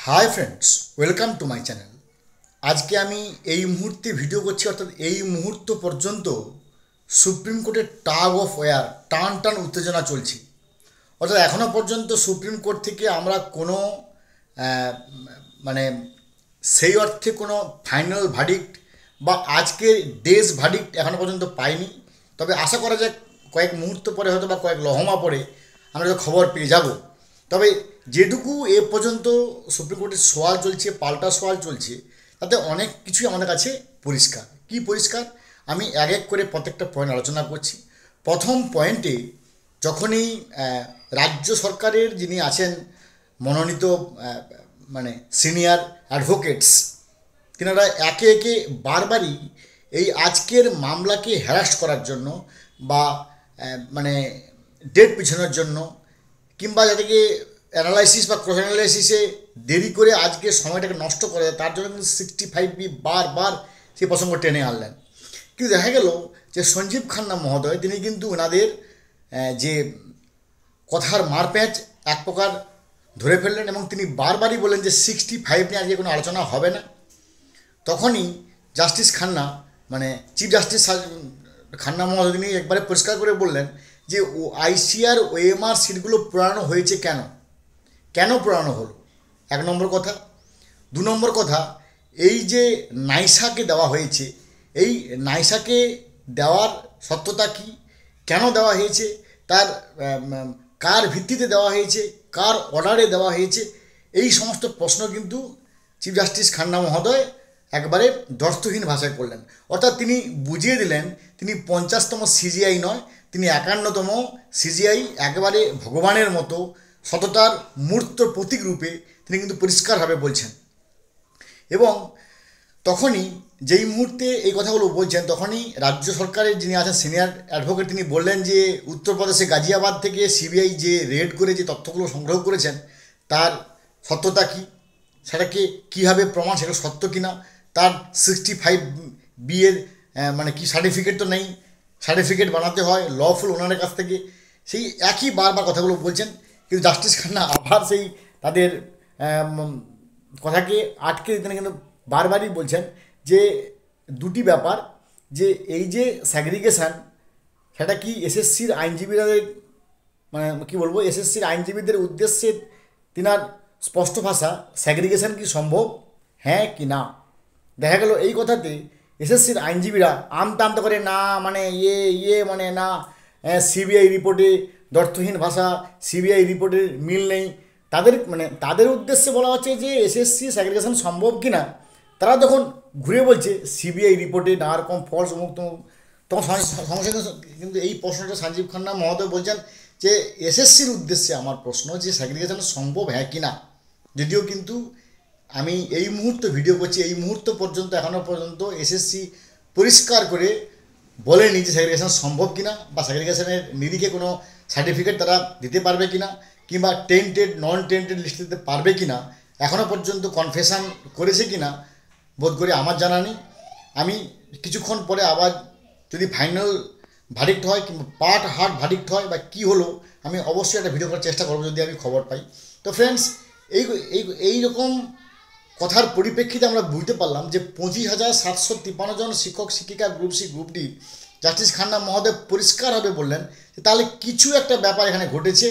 Hi friends, welcome to my channel. আজকে আমি এই মুহূর্তে ভিডিও করছি, অর্থাৎ এই মুহূর্ত পর্যন্ত সুপ্রিম কোর্টের টাগ অফ ওয়ার, টান টান উত্তেজনা চলছে। অর্থাৎ এখনও পর্যন্ত সুপ্রিম কোর্ট থেকে আমরা কোনো আহ, মানে সেই অর্থে কোনো ফাইনাল ভার্ডিক্ট বা আজকে ডেজ ভার্ডিক্ট এখনও পর্যন্ত পাইনি। তবে আশা করা যায় কয়েক মুহূর্ত পরে হয়তো বা কয়েক লহমা পরে আমরা তো খবর পেয়ে যাব। তবে যেটুকু এ পর্যন্ত সুপ্রিম কোর্টের সওয়াল চলছে, পাল্টা সওয়াল চলছে, তাতে অনেক কিছুই আমাদের কাছে পরিষ্কার। কি পরিষ্কার, আমি এক এক করে প্রত্যেকটা পয়েন্ট আলোচনা করছি। প্রথম পয়েন্টে যখনই রাজ্য সরকারের যিনি আছেন মনোনীত মানে সিনিয়র অ্যাডভোকেটস, তিনারা একে একে বারবারই এই আজকের মামলাকে হ্যারাস করার জন্য বা মানে ডেট পিছানোর জন্য কিংবা যাদেরকে অ্যানালাইসিস বা ক্রস অ্যানালাইসিসে দেরি করে আজকে সময়টাকে নষ্ট করে, তার জন্য কিন্তু 65B বারবার সেই প্রসঙ্গ টেনে আনলেন। কিন্তু দেখা গেল যে সঞ্জীব খান্না মহোদয় তিনি কিন্তু ওনাদের যে কথার মারপ্যাঁচ এক প্রকার ধরে ফেললেন এবং তিনি বারবারই বললেন যে 65 নিয়ে আজকে কোনো আলোচনা হবে না। তখনই জাস্টিস খান্না মানে চিফ জাস্টিস খান্না মহোদয় তিনি একবারে পরিষ্কার করে বললেন যে আইসিআর ওএমআর সিটগুলো পুরানো হয়েছে কেন, কেন পুরানো হলো, এক নম্বর কথা। দু নম্বর কথা, এই যে নাইসাকে দেওয়া হয়েছে, এই নাইসাকে দেওয়ার সত্যতা কী, কেন দেওয়া হয়েছে, তার কার ভিত্তিতে দেওয়া হয়েছে, কার অর্ডারে দেওয়া হয়েছে, এই সমস্ত প্রশ্ন কিন্তু চিফ জাস্টিস খান্না মহোদয় একবারে দর্থহীন ভাষায় করলেন। অর্থাৎ তিনি বুঝিয়ে দিলেন তিনি 50তম সিজিআই নয়, তিনি 51তম সিজিআই, একেবারে ভগবানের মতো সততার মূর্ত প্রতীক রূপে তিনি কিন্তু পরিষ্কারভাবে বলছেন। এবং তখনই যেই মুহূর্তে এই কথাগুলো বলছেন, তখনই রাজ্য সরকারের যিনি আছেন সিনিয়র অ্যাডভোকেট তিনি বললেন যে উত্তরপ্রদেশে গাজিয়াবাদ থেকে সিবিআই যে রেড করে যে তথ্যগুলো সংগ্রহ করেছেন তার সত্যতা কী, সেটাকে কীভাবে প্রমাণ, সেটা সত্য কিনা, তার 65B এর মানে কি সার্টিফিকেট তো নেই, সার্টিফিকেট বানাতে হয় লফুল ওনারের কাছ থেকে, সেই একই বারবার কথাগুলো বলছেন। কিন্তু জাস্টিস খান্না আবার সেই তাদের কথাকে আটকে দিতেন, কিন্তু বারবারই বলছেন যে দুটি ব্যাপার, যে এই যে স্যাগ্রিগেশন সেটা কি এসএসসির আইনজীবীরা মানে কী বলবো, এসএসসির আইনজীবীদের উদ্দেশ্যে তিনার স্পষ্ট ভাষা, স্যাগ্রিগেশন কি সম্ভব, হ্যাঁ কি না। দেখা গেল এই কথাতে এসএসসির আইনজীবীরা আমতা আমতা করে না মানে মানে না, সিবিআই রিপোর্টে দর্থহীন ভাষা, সিবিআই রিপোর্টের মিল নেই, তাদের মানে তাদের উদ্দেশ্যে বলা হচ্ছে যে এসএসসি স্যাগ্রিগেশন সম্ভব কি না, তারা যখন ঘুরে বলছে সিবিআই রিপোর্টে নানা রকম ফলস অমুক তমুক, তখন সমস্যা। কিন্তু এই প্রশ্নটা সঞ্জীব খান্না মহোদয় বলছেন যে এসএসসির উদ্দেশ্যে আমার প্রশ্ন যে স্যাগ্রিগেশন সম্ভব হ্যাঁ কি না। যদিও কিন্তু আমি এই মুহূর্তে ভিডিও করছি, এই মুহূর্ত পর্যন্ত এখনও পর্যন্ত এসএসসি পরিষ্কার করে বলেনি যে স্যাগ্রিগেশন সম্ভব কিনা বা স্যাগ্রিগেশনের নিরিখে কোনো সার্টিফিকেট তারা দিতে পারবে কিনা কিংবা টেন্টেড নন টেন্টেড লিস্ট দিতে পারবে কিনা, এখনও পর্যন্ত কনফেশন করেছে কিনা বোধ করে আমার জানা নেই। আমি কিছুক্ষণ পরে আবার যদি ফাইনাল ভার্ডিক্ট হয় কিংবা পার্ট হার্ট ভার্ডিক্ট হয় বা কী হলো, আমি অবশ্যই একটা ভিডিও করার চেষ্টা করবো যদি আমি খবর পাই। তো ফ্রেন্ডস, এইরকম কথার পরিপ্রেক্ষিতে আমরা বুঝতে পারলাম যে 25,753 জন শিক্ষক শিক্ষিকা group C group D justice Khanna মহোদয় পরিষ্কারভাবে বললেন যে তাহলে কিছু একটা ব্যাপার এখানে ঘটেছে,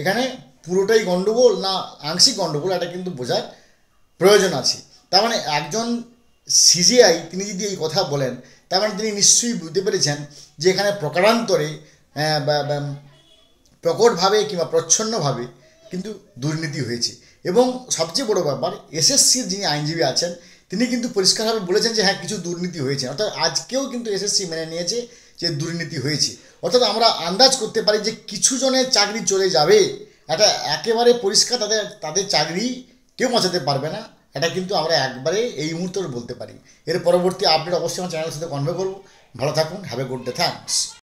এখানে পুরোটাই গণ্ডগোল না আংশিক গণ্ডগোল, এটা কিন্তু বোঝার প্রয়োজন আছে। তার মানে একজন সিজিআই তিনি যদি এই কথা বলেন, তার মানে তিনি নিশ্চয়ই বুঝতে পেরেছেন যে এখানে প্রকারান্তরে প্রকটভাবে কিংবা প্রচ্ছন্নভাবে কিন্তু দুর্নীতি হয়েছে। এবং সবচেয়ে বড় ব্যাপার, এসএসসির যিনি আইনজীবী আছেন তিনি কিন্তু পরিষ্কারভাবে বলেছেন যে হ্যাঁ কিছু দুর্নীতি হয়েছে, অর্থাৎ আজকেও কিন্তু এসএসসি মেনে নিয়েছে যে দুর্নীতি হয়েছে। অর্থাৎ আমরা আন্দাজ করতে পারি যে কিছু জনের চাকরি চলে যাবে, এটা একেবারে পরিষ্কার, তাদের চাকরি কেউ বাঁচাতে পারবে না, এটা কিন্তু আমরা একবারে এই মুহূর্তে বলতে পারি। এর পরবর্তী আপডেট অবশ্যই আমার চ্যানেলের সাথে কনভে করবো। ভালো থাকুন, have a good day, thanks.